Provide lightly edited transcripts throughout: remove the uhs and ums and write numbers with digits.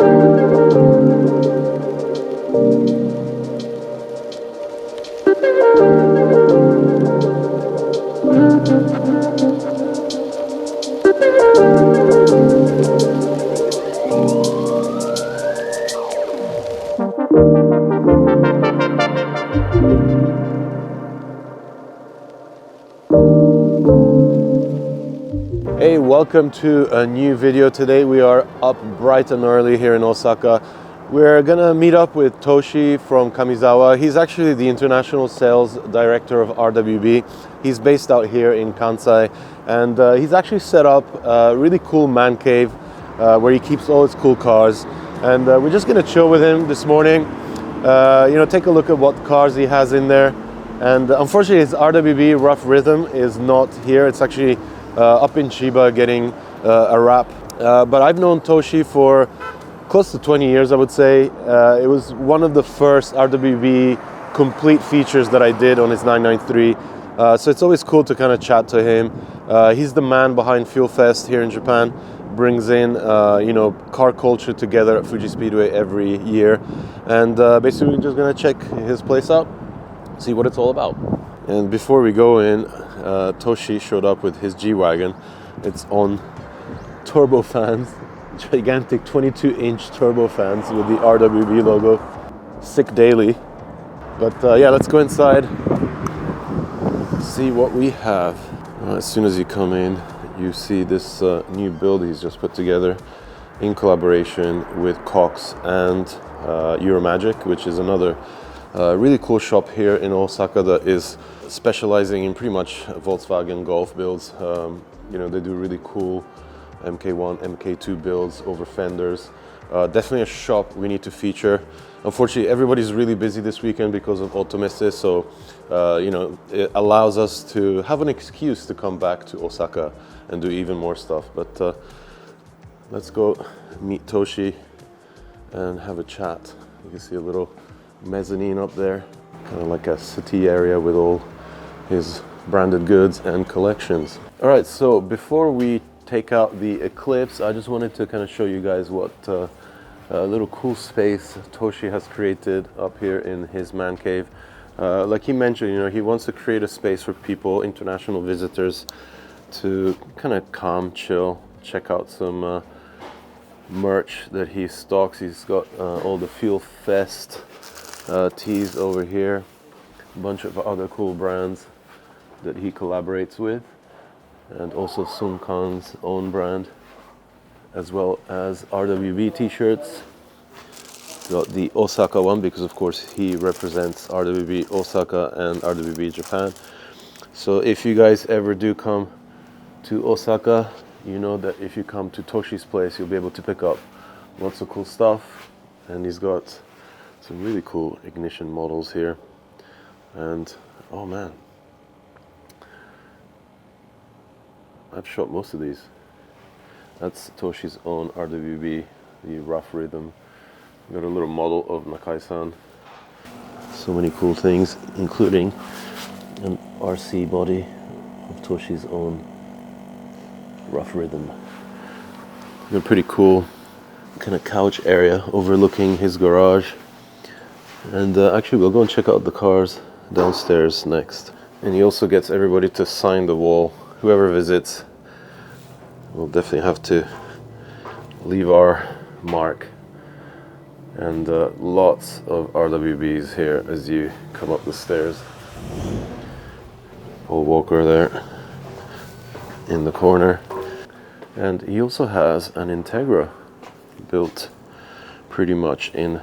Hey, welcome to a new video. Today we are up bright and early here in Osaka. We're gonna meet up with Toshi from Kamiwaza. He's actually the international sales director of RWB. He's based out here in Kansai, and he's actually set up a really cool man cave where he keeps all his cool cars. And we're just gonna chill with him this morning. Take a look at what cars he has in there. And unfortunately, his RWB Rough Rythm is not here. It's actually up in Chiba getting a wrap. But I've known Toshi for close to 20 years, I would say. It was one of the first RWB complete features that I did on his 993. So it's always cool to kind of chat to him. He's the man behind Fuel Fest here in Japan. Brings in car culture together at Fuji Speedway every year. And basically we're just gonna check his place out, see what it's all about. And before we go in, Toshi showed up with his G-Wagon. It's on turbo fans, gigantic 22-inch turbo fans with the RWB logo. Sick daily. But yeah, let's go inside, see what we have. As soon as you come in, you see this new build he's just put together in collaboration with Cox and Euromagic, which is another really cool shop here in Osaka that is specializing in pretty much Volkswagen Golf builds. They do really cool MK1, MK2 builds, overfenders. Definitely a shop we need to feature. Unfortunately, everybody's really busy this weekend because of Automesse, so it allows us to have an excuse to come back to Osaka and do even more stuff. But let's go meet Toshi and have a chat. You can see a little mezzanine up there, kind of like a city area with all his branded goods and collections. All right, so before we take out the Eclipse, I just wanted to kind of show you guys what a little cool space Toshi has created up here in his man cave. Like he mentioned, he wants to create a space for people, international visitors, to kind of come, chill, check out some merch that he stocks. He's got all the Fuel Fest tees over here, a bunch of other cool brands that he collaborates with, and also Sun Kang's own brand, as well as RWB t-shirts. Got the Osaka one because of course he represents RWB Osaka and RWB Japan. So if you guys ever do come to Osaka, you know that if you come to Toshi's place, you'll be able to pick up lots of cool stuff. And he's got some really cool ignition models here. And oh man, I've shot most of these. That's Toshi's own RWB, the Rough Rythm. Got a little model of Nakai-san. So many cool things, including an RC body of Toshi's own Rough Rythm. Got a pretty cool kind of couch area overlooking his garage. And actually we'll go and check out the cars downstairs next. And he also gets everybody to sign the wall. Whoever visits will definitely have to leave our mark. And lots of RWBs here as you come up the stairs. Paul Walker there in the corner. And he also has an Integra built pretty much in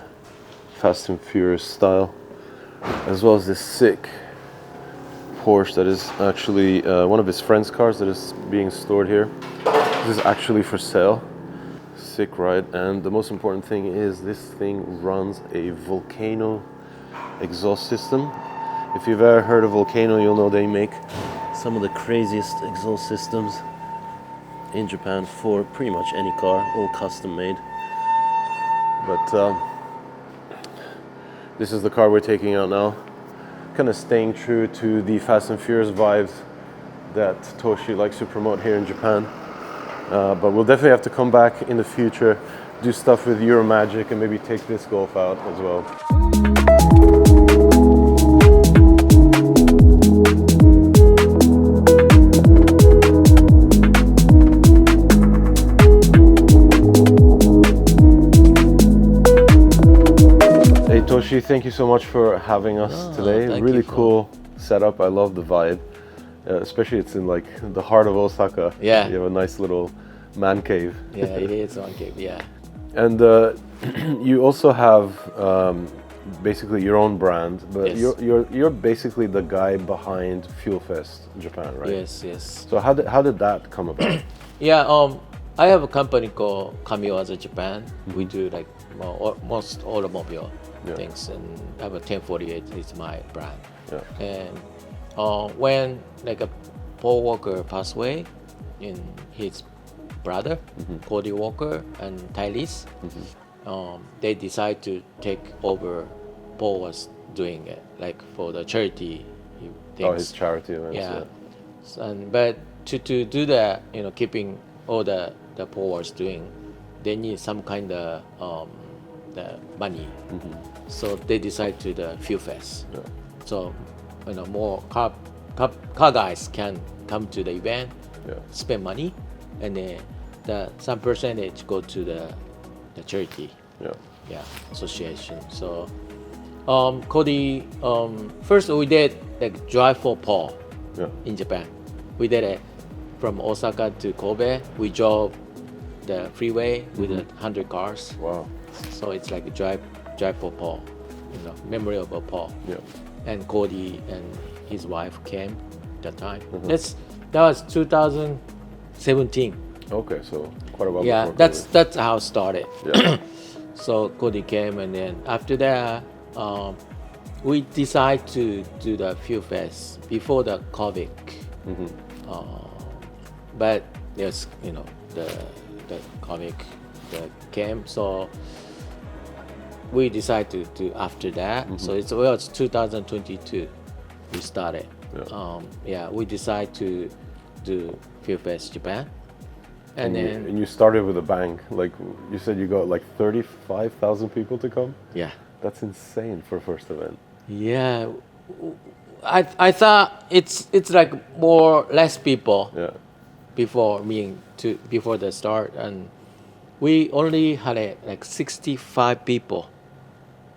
Fast and Furious style, as well as this sick Porsche that is actually one of his friend's cars that is being stored here. This is actually for sale. Sick ride, and the most important thing is this thing runs a Volcano exhaust system. If you've ever heard of Volcano, you'll know they make some of the craziest exhaust systems in Japan for pretty much any car, all custom made. But this is the car we're taking out now. Kind of staying true to the Fast and Furious vibes that Toshi likes to promote here in Japan. But we'll definitely have to come back in the future do stuff with Euromagic and maybe take this Golf out as well. Hey Toshi, thank you so much for having us today. Really cool setup. I love the vibe. Especially it's in like the heart of Osaka. Yeah. You have a nice little man cave. Yeah, it is man cave, yeah. And you also have basically your own brand, but Yes. you're basically the guy behind Fuel Fest Japan, right? Yes, yes. So how did that come about? Yeah, I have a company called Kamiwaza Japan. We do like most automobile things, and I have a 1048 is my brand. Yeah. And when like a Paul Walker passed away, in his brother, Cody Walker and Tyrese, they decided to take over. Paul was doing it like for the charity things. Oh, his charity events. Yeah. But to do that, keeping all the Paul was doing, they need some kind of the money. So they decided to the Fuel Fest. Yeah. So more car guys can come to the event, spend money, and then some percentage go to the charity. Yeah. Association. So Cody, first we did like drive for Paul in Japan. We did it from Osaka to Kobe. We drove the freeway with 100 cars. Wow. So it's like a drive for Paul, memory of a Paul. Yeah. And Cody and his wife came that time. That was 2017. Okay, so quite a while. Yeah, before that's how it started. Yeah. So Cody came, and then after that, we decided to do the Fuel Fest before the COVID. But yes, the COVID came, so we decided to do after that. So it's 2022 we started. We decided to do Fuel Fest Japan. And you started with a bang. Like you said, you got like 35,000 people to come. Yeah. That's insane for a first event. Yeah, I thought it's like less people. Yeah. Before the start, and we only had like 65 people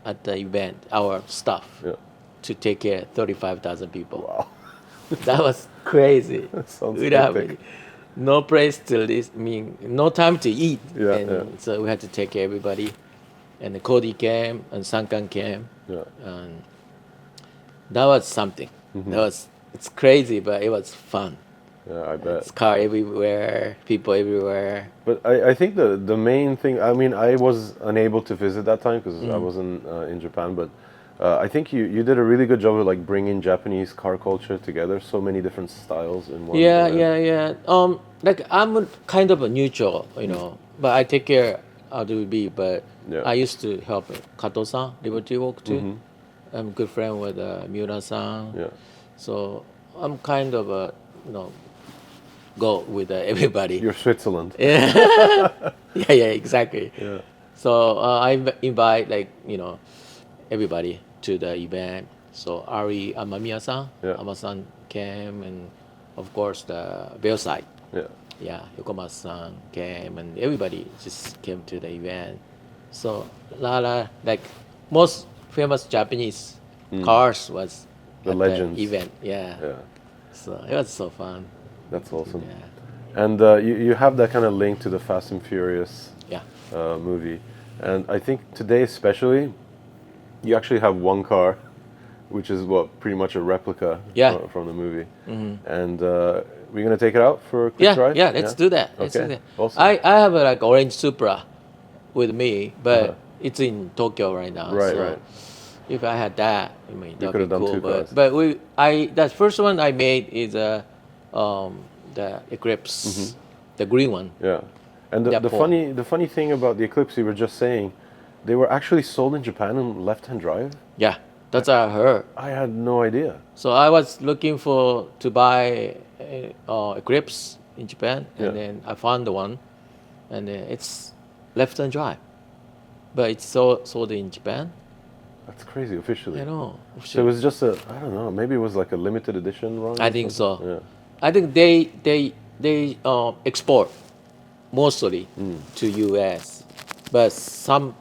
at the event, our staff, to take care of 35,000 people. Wow. That was crazy. That sounds Without epic. no place to live, no time to eat. Yeah. So we had to take care of everybody. And Cody came and Sankan came. Yeah. And that was something. It's crazy, but it was fun. Yeah, I bet. It's car everywhere, people everywhere. But I think the main thing, I mean, I was unable to visit that time because I wasn't in Japan, but I think you did a really good job of like bringing Japanese car culture together, so many different styles in one event. Yeah. Like I'm kind of a neutral, but I take care how to be, but I used to help Kato-san, Liberty Walk too. I'm good friend with Miura-san. Yeah. So I'm kind of a, go with everybody. You're Switzerland. Yeah, exactly. Yeah. So I invite everybody to the event. So Ari Amamiya-san, Ama-san came, and of course the Bellside. Yeah, Yokomasu-san came, and everybody just came to the event. So like most famous Japanese cars was The at legends. the event. Yeah. So it was so fun. That's awesome. Yeah. And you have that kind of link to the Fast and Furious movie. And I think today especially, you actually have one car, which is pretty much a replica from the movie. And we're going to take it out for a quick drive? Yeah, let's do that. Let's do that. Awesome. I have a orange Supra with me, but it's in Tokyo right now. Right. If I had that, that would be cool. Two cars. But that first one I made is the Eclipse, the green one. Yeah. And the funny thing about the Eclipse, you were just saying, they were actually sold in Japan in left-hand drive? Yeah, that's what I heard. I had no idea. So I was looking to buy Eclipse in Japan, and then I found the one, and it's left-hand drive, but it's sold in Japan. That's crazy, officially. I know. So it was just I don't know, maybe it was like a limited edition run? I think so. Yeah. I think they export mostly to US, but some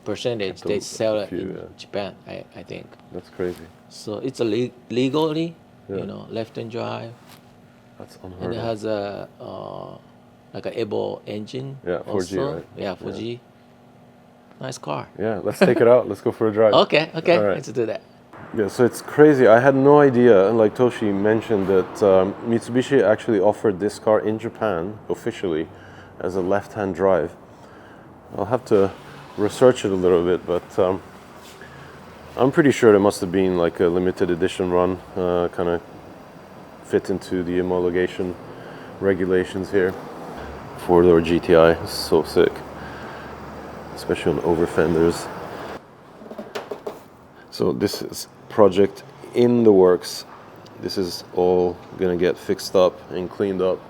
percentage they sell it in Japan. I think. That's crazy. So it's legally, left-hand drive. That's unheard and it of. has a like an Evo engine. Yeah, 4G, also. right? Yeah, 4G. Yeah. Nice car. Yeah, let's take it out. Let's go for a drive. Okay, All right. let's do that. Yeah, so it's crazy. I had no idea, and like Toshi mentioned, that Mitsubishi actually offered this car in Japan officially as a left-hand drive. I'll have to research it a little bit, but I'm pretty sure it must have been like a limited edition run, kind of fit into the homologation regulations here. Four-door GTI is so sick, especially on overfenders. So this is project in the works. This is all gonna get fixed up and cleaned up.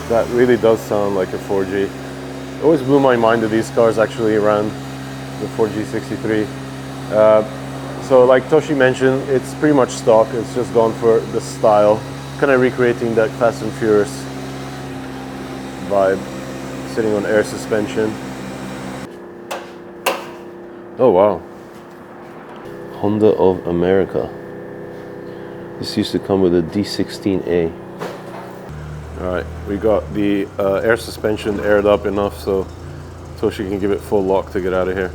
That really does sound like a 4G. It always blew my mind that these cars actually ran the 4G63. So like Toshi mentioned, it's pretty much stock. It's just gone for the style, kind of recreating that Fast and Furious vibe, sitting on air suspension. Oh wow, Honda of America. This used to come with a D16A. All right, we got the air suspension aired up enough so Toshi can give it full lock to get out of here.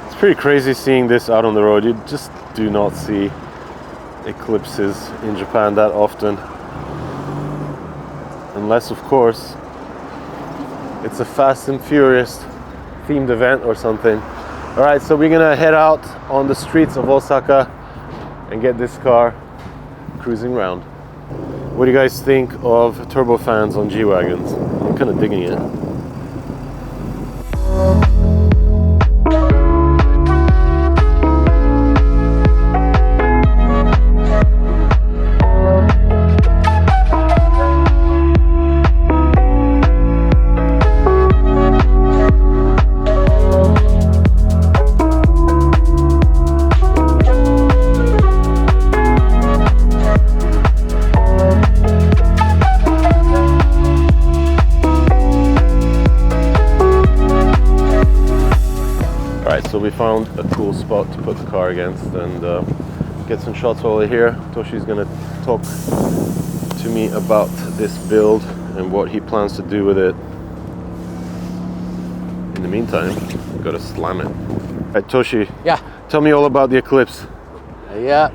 It's pretty crazy seeing this out on the road. You just do not see Eclipses in Japan that often, unless of course it's a Fast and Furious themed event or something. All right, so we're gonna head out on the streets of Osaka and get this car cruising around. What do you guys think of turbofans on G-Wagons? I'm kind of digging it. So we found a cool spot to put the car against and get some shots while we're here. Toshi's gonna talk to me about this build and what he plans to do with it. In the meantime, we've gotta slam it. All right, Toshi. Yeah. Tell me all about the Eclipse. Yeah.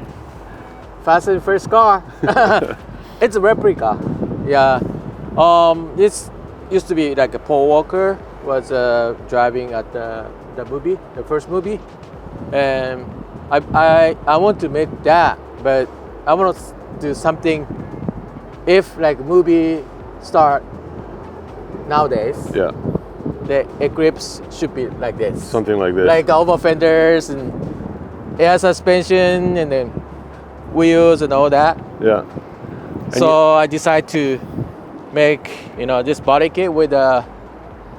Fast and Furious car. It's a replica. Yeah. This used to be like a Paul Walker was driving at the movie, the first movie, and I want to make that, but I want to do something. If like movie start nowadays, yeah, the Eclipse should be like this. Something like this. Like overfenders and air suspension and then wheels and all that. Yeah. So I decided to make this body kit with a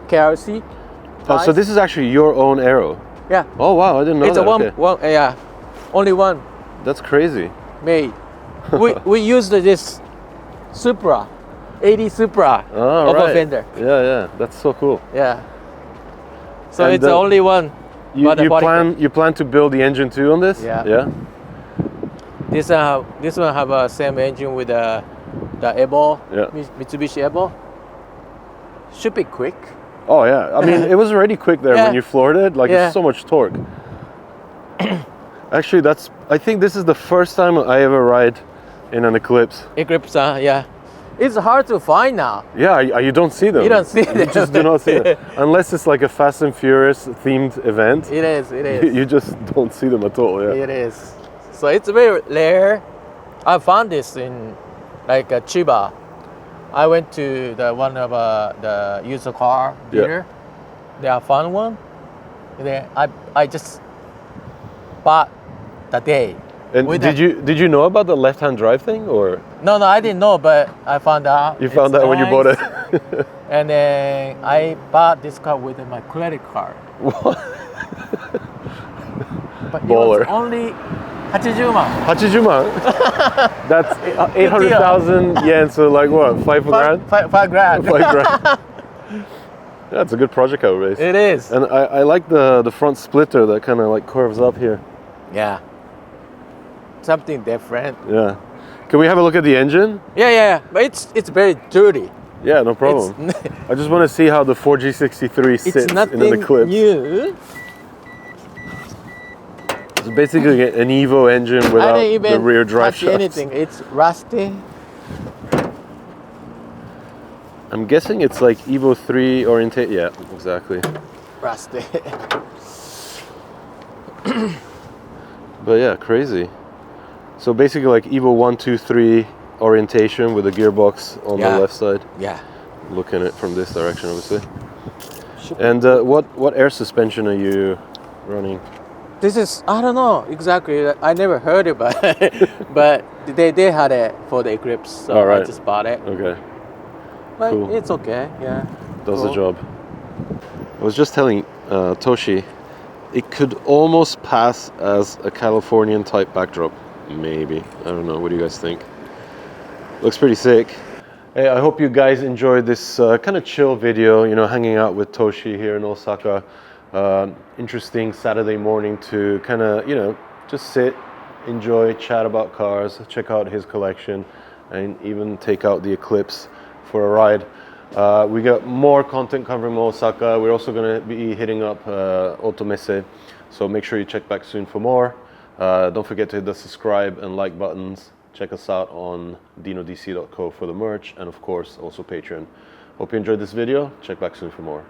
KRC. Oh, so this is actually your own aero? Yeah. Oh wow, I didn't know it's that. It's one, yeah, only one. That's crazy. Made. we used this Supra, 80 Supra overfender. Right. Yeah, that's so cool. Yeah. So and it's the only one. You plan to build the engine too on this? Yeah. Yeah. This one have a same engine with the Evo, Mitsubishi Evo. Should be quick. Oh yeah, I mean it was already quick there when you floored it. Like it's so much torque. Actually, I think this is the first time I ever ride in an Eclipse. Eclipse, yeah. It's hard to find now. Yeah, you don't see them. You don't see them. You just do not see them. Unless it's like a Fast and Furious themed event. It is. You just don't see them at all, yeah. It is. So it's very rare. I found this in like Chiba. I went to one of the used car dealer. Yeah. I found one. And then I just bought the day. And did you know about the left-hand drive thing, or? No, I didn't know, but I found out. You found out when you bought it. And then I bought this car with my credit card. What? But Baller. it was only 80만. 80만? That's 800,000 yen, so like what, $5 grand? $5 grand. $5 grand. That's a good project car race. It is. And I like the front splitter that kind of like curves up here. Yeah. Something different. Yeah. Can we have a look at the engine? Yeah. But it's very dirty. Yeah, no problem. I just want to see how the 4G63 sits It's nothing in an Eclipse. new. It's basically an Evo engine without the rear drive shafts. Anything. It's rusty. I'm guessing it's like Evo 3 orientate. Yeah, exactly. Rusty. But yeah, crazy. So basically like Evo 1, 2, 3 orientation with the gearbox on the left side. Yeah. Looking at it from this direction, obviously. And what air suspension are you running? This is, I don't know exactly. I never heard it, but they had it for the Eclipse, so I just bought it. Okay. But cool. It's okay, yeah. Does the job. I was just telling Toshi, it could almost pass as a Californian type backdrop. Maybe. I don't know. What do you guys think? Looks pretty sick. Hey, I hope you guys enjoyed this kind of chill video, you know, hanging out with Toshi here in Osaka. Interesting Saturday morning to kind of, you know, just sit, enjoy, chat about cars, check out his collection, and even take out the Eclipse for a ride. We got more content covering Osaka. We're also going to be hitting up Automesse, so make sure you check back soon for more. Don't forget to hit the subscribe and like buttons. Check us out on dinodc.co for the merch, and of course also Patreon. Hope you enjoyed this video. Check back soon for more.